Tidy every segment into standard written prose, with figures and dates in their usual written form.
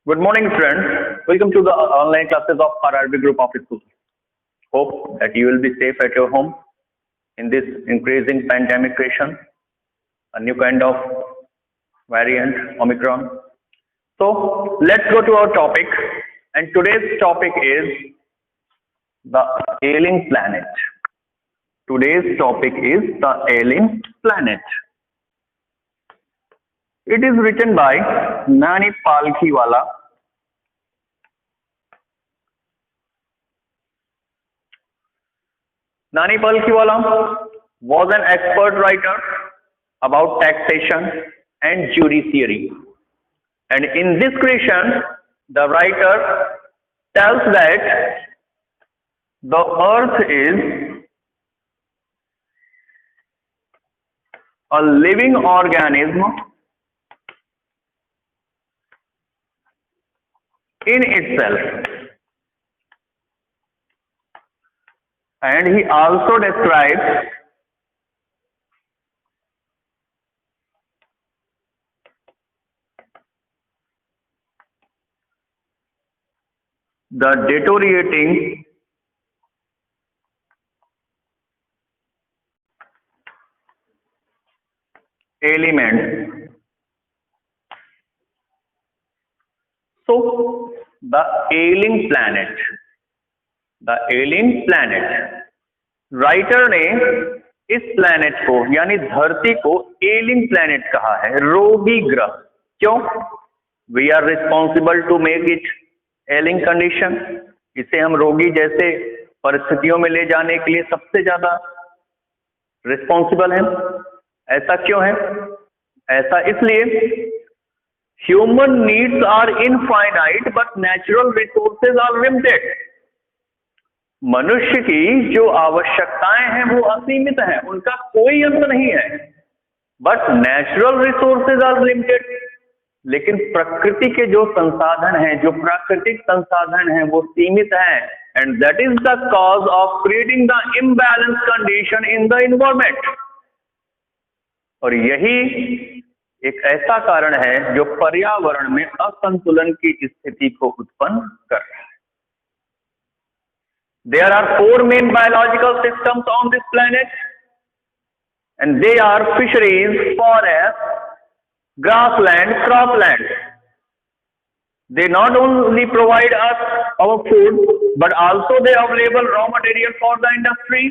Good morning, friends. Welcome to the online classes of RRB Group of Schools. Hope that you will be safe at your home in this increasing pandemic creation, a new kind of variant, Omicron. So, let's go to our topic. And today's topic is the ailing planet. Today's topic is the ailing planet. It is written by Nani Palkhiwala. Nani Palkhiwala was an expert writer about taxation and judiciary. And in this creation, the writer tells that the earth is a living organism in itself, and he also describes the deteriorating elements. So, the ailing planet, writer ने इस planet को यानी धरती को ailing planet कहा है, रोगी ग्रह। क्यों? We are responsible to make it ailing condition. इसे हम रोगी जैसे परिस्थितियों में ले जाने के लिए सबसे ज्यादा रिस्पॉन्सिबल हैं। ऐसा क्यों है? ऐसा इसलिए human needs are infinite but natural resources are limited. मनुष्य की जो आवश्यकताएं हैं वो असीमित हैं, उनका कोई अंत नहीं है। But natural resources are limited. लेकिन प्रकृति के जो संसाधन हैं, जो प्राकृतिक संसाधन हैं, वो सीमित हैं। And that is the cause of creating the imbalance condition in the environment. और यही एक ऐसा कारण है जो पर्यावरण में असंतुलन की स्थिति को उत्पन्न कर रहा है। There are four main biological systems on this planet, and they are fisheries, forests, grassland, cropland. They not only provide us our food, but also they available raw material for the industry.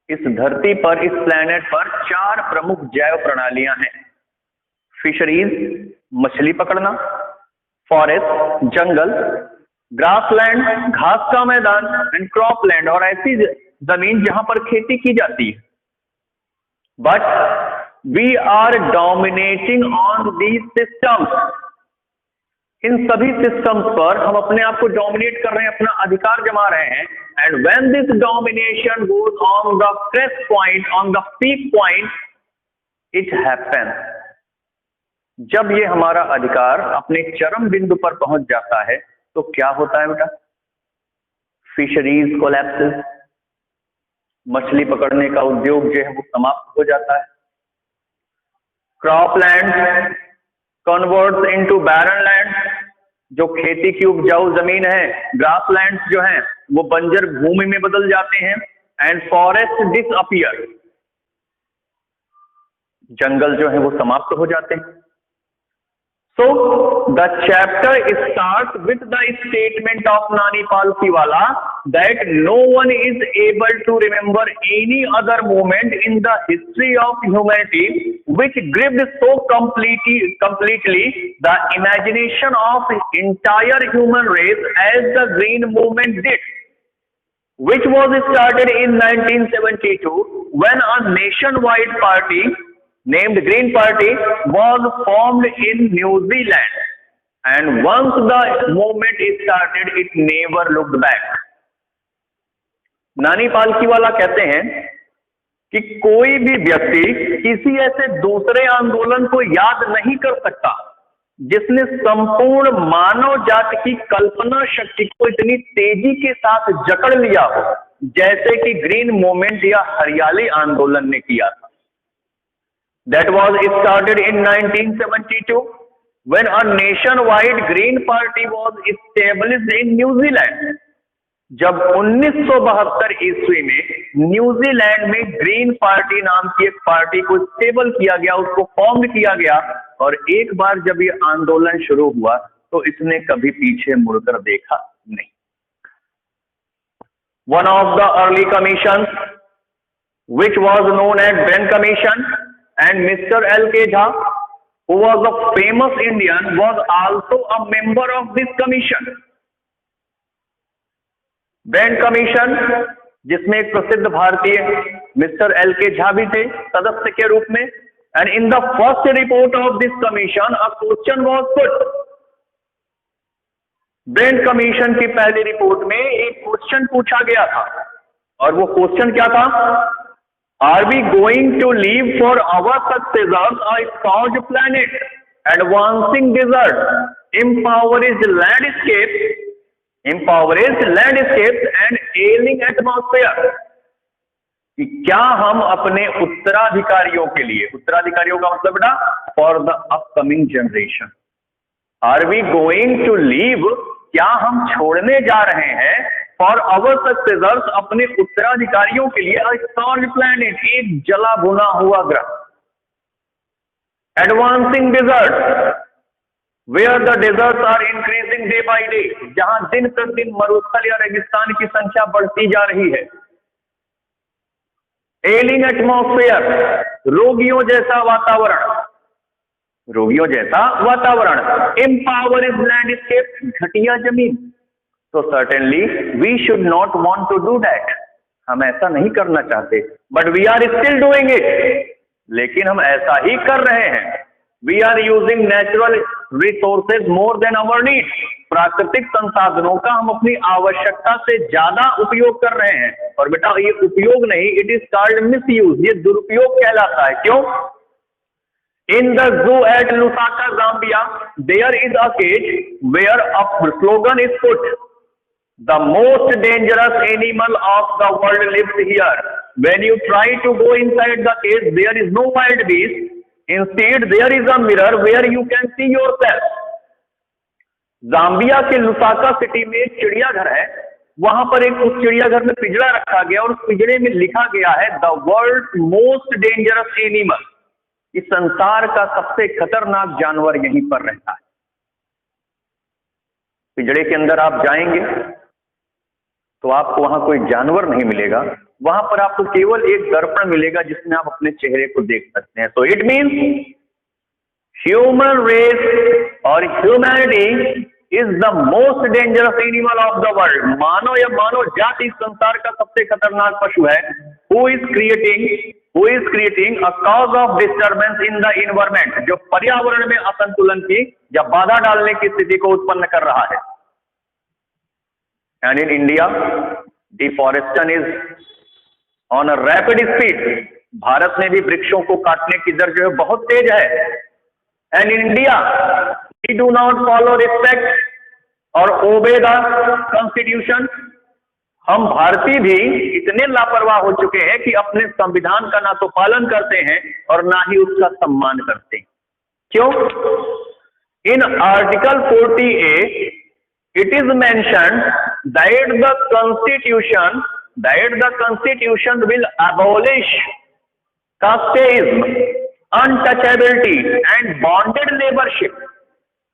इस धरती पर, इस planet पर चार प्रमुख जैव प्रणालियां हैं। फिशरीज, मछली पकड़ना, फॉरेस्ट, जंगल, ग्रासलैंड, घास का मैदान, एंड क्रॉपलैंड, और ऐसी जमीन जहां पर खेती की जाती है। But we are dominating on these systems. इन सभी सिस्टम्स पर हम अपने आप को डोमिनेट कर रहे हैं, अपना अधिकार जमा रहे हैं। And when this domination goes on the crest point, on the peak point, it happens. जब ये हमारा अधिकार अपने चरम बिंदु पर पहुंच जाता है तो क्या होता है बेटा? फिशरीज कोलैप्सेस, मछली पकड़ने का उद्योग जो है वो समाप्त हो जाता है। Cropland converts into barren land, जो खेती की उपजाऊ जमीन है। ग्रासलैंड जो है वो बंजर भूमि में बदल जाते हैं। एंड फॉरेस्ट डिसअपियर, जंगल जो है वो समाप्त हो जाते हैं। So the chapter starts with the statement of Nani Palkhiwala that no one is able to remember any other moment in the history of humanity which gripped so completely the imagination of entire human race as the Green Movement did, which was started in 1972 when a nationwide party named Green Party was formed in New Zealand, and once the movement started, it never looked back. नानी पालखीवाला कहते हैं कि कोई भी व्यक्ति किसी ऐसे दूसरे आंदोलन को याद नहीं कर सकता जिसने संपूर्ण मानव जाति की कल्पना शक्ति को इतनी तेजी के साथ जकड़ लिया हो, जैसे कि ग्रीन मूवमेंट या हरियाली आंदोलन ने किया था। That was started in 1972 when a nationwide green party was established in New Zealand. जब 1972 ईस्वी में न्यूजीलैंड में ग्रीन पार्टी नाम की एक पार्टी को स्टेबल किया गया, उसको फॉर्म किया गया, और एक बार जब ये आंदोलन शुरू हुआ तो इसने कभी पीछे मुड़कर देखा नहीं. One of the early commissions, which was known as Benn Commission, and Mr. L.K. Jha, who was a famous Indian, was also a member of this commission. Ben commission, जिसमें एक प्रसिद्ध भारतीय मिस्टर एल.के. झा भी थे सदस्य के रूप में. And in the first report of this commission a question was put. Ben commission की पहली रिपोर्ट में एक क्वेश्चन पूछा गया था, और वो क्वेश्चन क्या था? Are we going to leave for our successors a scorched planet, advancing desert, impoverished landscapes and ailing atmosphere. कि क्या हम अपने उत्तराधिकारियों के लिए, उत्तराधिकारियों का मतलब बेटा for the upcoming generation, are we going to leave, क्या हम छोड़ने जा रहे हैं फॉर अवर सक्सेसर्स, अपने उत्तराधिकारियों के लिए, अ स्कॉच प्लैनेट, एक जला भुना हुआ ग्रह, advancing desert, where the deserts are increasing day by day, जहां दिन प्रतिदिन मरुस्थल या रेगिस्तान की संख्या बढ़ती जा रही है, एलिंग एटमॉस्फेयर, रोगियों जैसा वातावरण, एम्पावरिंग लैंडस्केप, घटिया जमीन. तो certainly we should not want to do that, हम ऐसा नहीं करना चाहते, but we are still doing it, लेकिन हम ऐसा ही कर रहे हैं. We are using natural resources more than our need, प्राकृतिक संसाधनों का हम अपनी आवश्यकता से ज्यादा उपयोग कर रहे हैं. और बेटा ये उपयोग नहीं, इट इज कॉल्ड मिसयूज, ये दुरुपयोग कहलाता है. क्यों? In the zoo at Lusaka, Zambia, there is a cage where a slogan is put, the most dangerous animal of the world lives here. When you try to go inside the cage, there is no wild beast, instead there is a mirror where you can see yourself. Zambia के Lusaka city में एक चिड़ियाघर है, वहां पर एक उस चिड़ियाघर में पिंजरा रखा गया, और उस पिंजरे में लिखा गया है the world most dangerous animal, इस संसार का सबसे खतरनाक जानवर यहीं पर रहता है. पिंजरे के अंदर आप जाएंगे तो आपको वहां कोई जानवर नहीं मिलेगा, वहां पर आपको केवल एक दर्पण मिलेगा जिसमें आप अपने चेहरे को देख सकते हैं. तो इट मीन्स ह्यूमन रेस और humanity is the most dangerous animal of the world. मानव या मानव जाति इस संसार का सबसे खतरनाक पशु है. Who is creating a cause of disturbance in the environment, जो पर्यावरण में असंतुलन की या बाधा डालने की स्थिति को उत्पन्न कर रहा है. And in India deforestation is on a rapid speed. Bharat में भी वृक्षों को काटने की दर जो है बहुत तेज है. And in India we do not follow respect और ओबे द कॉन्स्टिट्यूशन. हम भारतीय भी इतने लापरवाह हो चुके हैं कि अपने संविधान का ना तो पालन करते हैं और ना ही उसका सम्मान करते हैं. क्यों? In article 40A it is mentioned that the constitution will abolish casteism, untouchability and bonded laborship.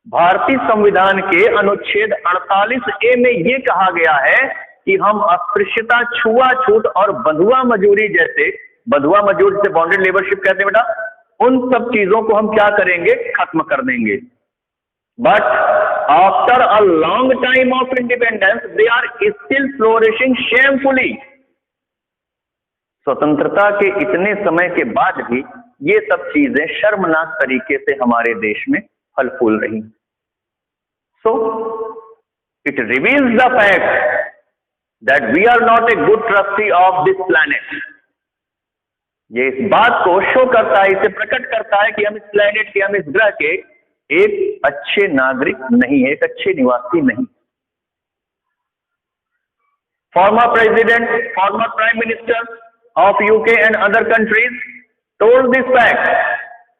भारतीय संविधान के अनुच्छेद 48A में ये कहा गया है कि हम अस्पृश्यता, छुआछूत और बंधुआ मजूरी जैसे बॉन्डेड लेबरशिप कहते हैं बेटा, उन सब चीजों को हम क्या करेंगे? खत्म कर देंगे. But after a long time of independence, they are still flourishing shamefully. स्वतंत्रता के इतने समय के बाद भी ये सब चीजें शर्मनाक तरीके से हमारे देश में फल फूल रही. So it reveals the fact that we are not a good trustee of this planet. ये इस बात को शो करता है, इसे प्रकट करता है कि हम इस प्लेनेट के, हम इस ग्रह के एक अच्छे नागरिक नहीं है, एक अच्छे निवासी नहीं. Former president, former prime minister of UK and other countries told this fact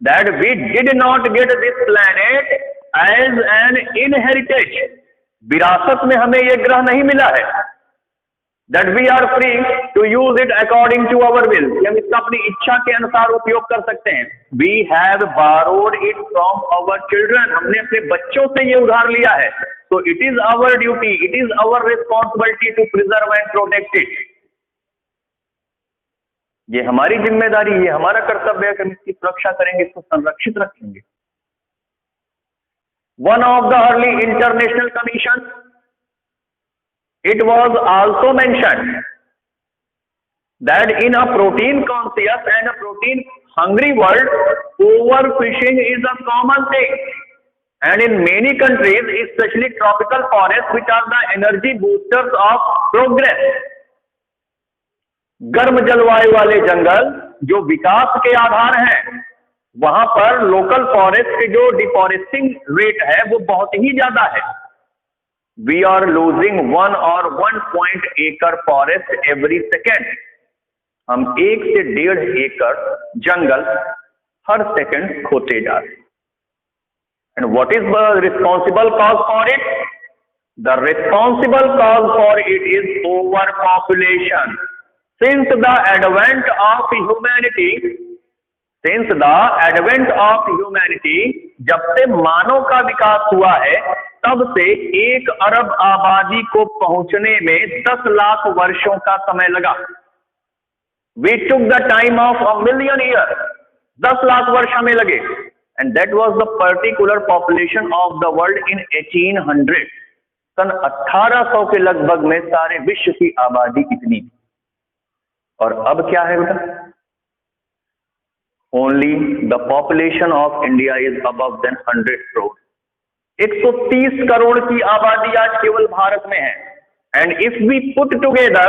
that we did not get this planet as an inheritage, विरासत में हमें ये ग्रह नहीं मिला है, that we are free to use it according to our will, हम इसका अपनी इच्छा के अनुसार उपयोग कर सकते हैं। We have borrowed it from our children, हमने अपने बच्चों से ये उधार लिया है। तो it is our duty, it is our responsibility to preserve and protect it. ये हमारी जिम्मेदारी, ये हमारा कर्तव्य है कि हम इसकी सुरक्षा करेंगे, इसको संरक्षित रखेंगे। One of the early international commission, it was also mentioned that in a protein conscious and a protein hungry world, overfishing is a common thing, and in many countries, especially tropical forests, which are the energy boosters of progress, गर्म जलवायु वाले जंगल जो विकास के आधार हैं, वहां पर local forest के जो डिफॉरेस्टिंग रेट है वो बहुत ही ज्यादा है। We are losing 1 or 1 acre forest every second. हम 1 से 1.5 एकड़ जंगल हर सेकंड खोते जा रहे हैं। And what is the responsible cause for it? The responsible cause for it is overpopulation. Since the advent of humanity, जब से मानव का विकास हुआ है, तब से 1 अरब आबादी को पहुंचने में 10 लाख वर्षों का समय लगा। We took the time of 1 million years, 10 lakh वर्ष हमें लगे, and that was the particular population of the world in 1800. सन 1800 के लगभग में सारे विश्व की आबादी इतनी थी। और अब क्या है बेटा? Only the population of India is above than 100 crore. 130 crore की आबादी आज केवल भारत में है। And if we put together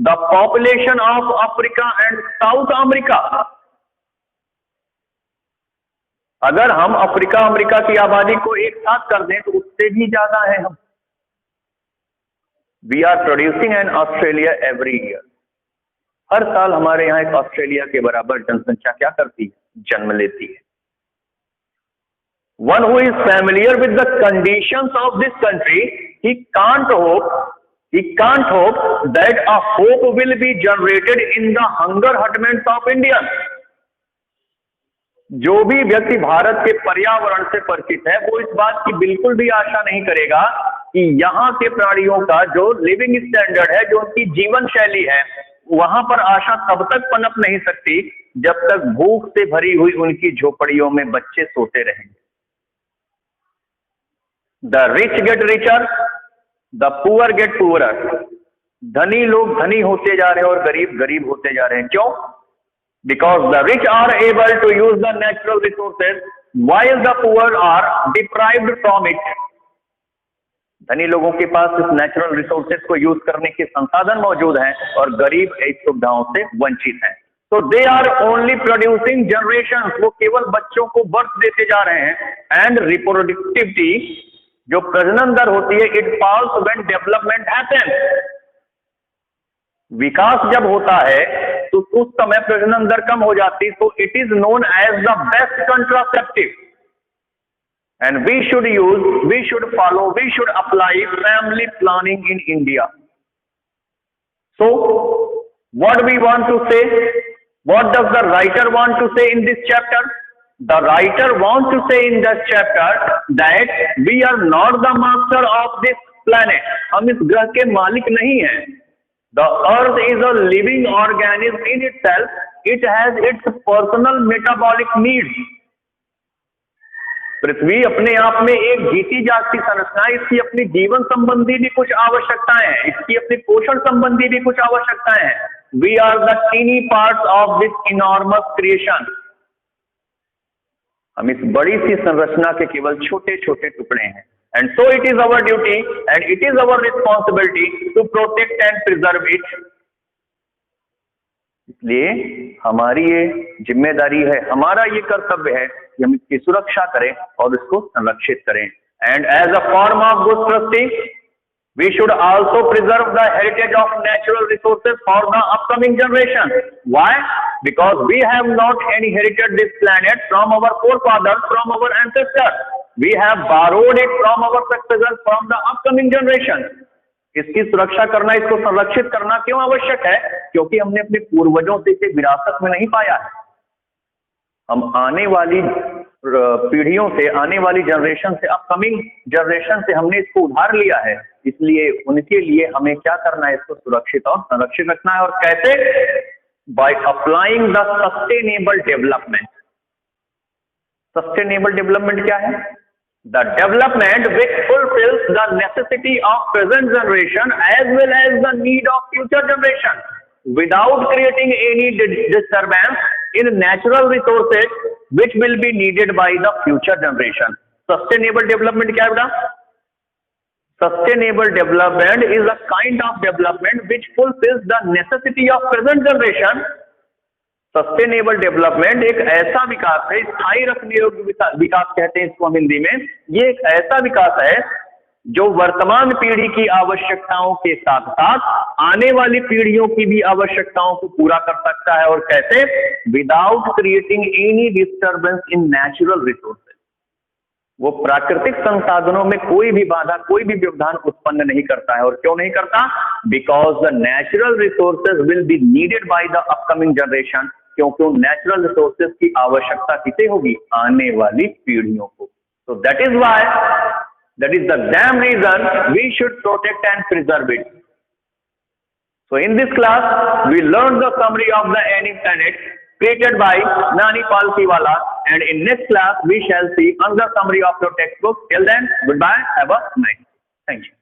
the population of Africa and South America, अगर हम अफ्रीका अमेरिका की आबादी को एक साथ कर दें तो उससे भी ज्यादा है हम। We are producing an Australia every year. हर साल हमारे यहाँ एक ऑस्ट्रेलिया के बराबर जनसंख्या क्या करती है? जन्म लेती है। One who is familiar with the conditions of this country, he can't hope that a hope will be generated in the hunger hutments of Indians. जो भी व्यक्ति भारत के पर्यावरण से परिचित है, वो इस बात की बिल्कुल भी आशा नहीं करेगा कि यहाँ के प्राणियों का जो लिविंग स्टैंडर्ड है, जो उनकी जीवन शैली है, वहां पर आशा तब तक पनप नहीं सकती जब तक भूख से भरी हुई उनकी झोपड़ियों में बच्चे सोते रहेंगे। The rich get richer, the poor get poorer. धनी लोग धनी होते जा रहे हैं और गरीब गरीब होते जा रहे हैं। क्यों? Because the rich are able to use the natural resources while the poor are deprived from it. धनी लोगों के पास इस नेचुरल रिसोर्सेज को यूज करने के संसाधन मौजूद हैं और गरीब इस सुविधाओं से वंचित हैं। तो they are only producing generation, वो केवल बच्चों को बर्थ देते जा रहे हैं। एंड रिप्रोडक्टिविटी, जो प्रजनन दर होती है, it falls when development happens. विकास जब होता है तो उस समय प्रजनन दर कम हो जाती, तो it is known as the best contraceptive. And we should follow, we should apply family planning in India. So, what we want to say, what does the writer want to say in this chapter? The writer wants to say in this chapter that we are not the master of this planet. हम इस ग्रह के मालिक नहीं हैं। The earth is a living organism in itself. It has its personal metabolic needs. पृथ्वी अपने आप में एक जीती जागती संरचना है। इसकी अपनी जीवन संबंधी भी कुछ आवश्यकताएं हैं, इसकी अपनी पोषण संबंधी भी कुछ आवश्यकताएं हैं। We are the tiny parts of this enormous creation. हम इस बड़ी सी संरचना के केवल छोटे छोटे टुकड़े हैं। And so it is our duty and it is our responsibility to protect and preserve it. इसलिए हमारी ये जिम्मेदारी है, हमारा ये कर्तव्य है कि हम इसकी सुरक्षा करें और इसको संरक्षित करें। And as a form of good trustee we should also preserve the heritage of natural resources for the upcoming generation. Why? Because we have not inherited this planet from our forefathers, from our ancestors. we have borrowed it from our successors, from the upcoming generation. इसकी सुरक्षा करना, इसको संरक्षित करना क्यों आवश्यक है? क्योंकि हमने अपने पूर्वजों से इसे विरासत में नहीं पाया है, हम आने वाली पीढ़ियों से, आने वाली जनरेशन से, अपकमिंग जनरेशन से हमने इसको उधार लिया है। इसलिए उनके लिए हमें क्या करना है? इसको सुरक्षित और संरक्षित रखना है। और कैसे? By applying the sustainable development. Sustainable development क्या है? The development which fulfils the necessity of present generation as well as the need of future generation without creating any disturbance in natural resources which will be needed by the future generation. Sustainable development क्या है बेटा? Sustainable development is a kind of development which fulfills the necessity of present generation. Sustainable development एक ऐसा विकास है, स्थायी रखने योग्य विकास कहते हैं इसको हम हिंदी में। ये एक ऐसा विकास है जो वर्तमान पीढ़ी की आवश्यकताओं के साथ साथ आने वाली पीढ़ियों की भी आवश्यकताओं को पूरा कर सकता है। और कैसे? Without creating any disturbance in natural resources. वो प्राकृतिक संसाधनों में कोई भी बाधा, कोई भी व्यवधान उत्पन्न नहीं करता है। और क्यों नहीं करता? Because the natural resources will be needed by the upcoming generation. क्योंकि उन नेचुरल रिसोर्सेज की आवश्यकता किसे होगी? आने वाली पीढ़ियों को। So that is why, that is the damn reason we should protect and preserve it. So in this class, we learned the summary of the Alien Planet created by Nani Palkiwala, and in next class we shall see another summary of your textbook. Till then, goodbye. Have a nice day. Thank you.